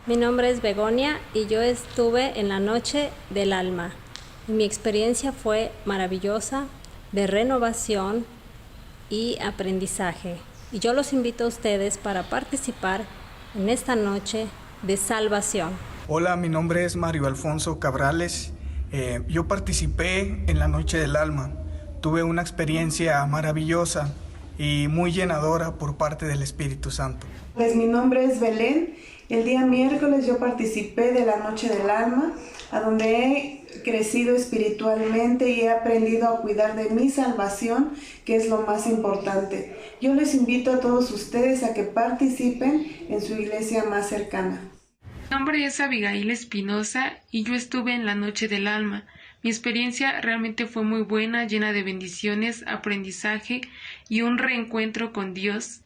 Mi nombre es Begonia y yo estuve en la Noche del Alma. Mi experiencia fue maravillosa, de renovación y aprendizaje. Y yo los invito a ustedes para participar en esta noche de salvación. Hola, mi nombre es Mario Alfonso Cabrales. Yo participé en la Noche del Alma. Tuve una experiencia maravillosa y muy llenadora por parte del Espíritu Santo. Pues mi nombre es Belén. El día miércoles yo participé de la Noche del Alma, a donde he crecido espiritualmente y he aprendido a cuidar de mi salvación, que es lo más importante. Yo les invito a todos ustedes a que participen en su iglesia más cercana. Mi nombre es Abigail Espinosa y yo estuve en la Noche del Alma. Mi experiencia realmente fue muy buena, llena de bendiciones, aprendizaje y un reencuentro con Dios.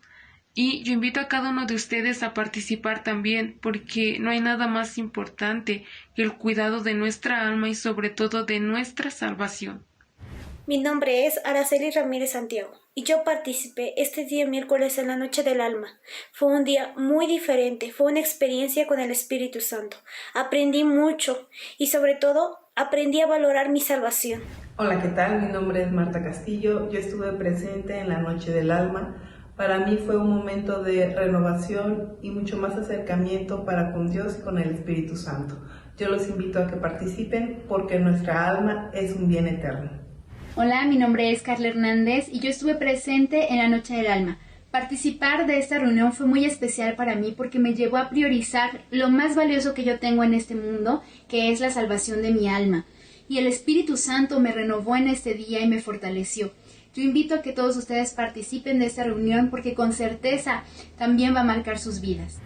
Y yo invito a cada uno de ustedes a participar también, porque no hay nada más importante que el cuidado de nuestra alma y sobre todo de nuestra salvación. Mi nombre es Araceli Ramírez Santiago y yo participé este día miércoles en la Noche del Alma. Fue un día muy diferente, fue una experiencia con el Espíritu Santo. Aprendí mucho y sobre todo aprendí a valorar mi salvación. Hola, ¿qué tal? Mi nombre es Marta Castillo. Yo estuve presente en la Noche del Alma. Para mí fue un momento de renovación y mucho más acercamiento para con Dios y con el Espíritu Santo. Yo los invito a que participen porque nuestra alma es un bien eterno. Hola, mi nombre es Carla Hernández y yo estuve presente en la Noche del Alma. Participar de esta reunión fue muy especial para mí porque me llevó a priorizar lo más valioso que yo tengo en este mundo, que es la salvación de mi alma. Y el Espíritu Santo me renovó en este día y me fortaleció. Yo invito a que todos ustedes participen de esta reunión porque con certeza también va a marcar sus vidas.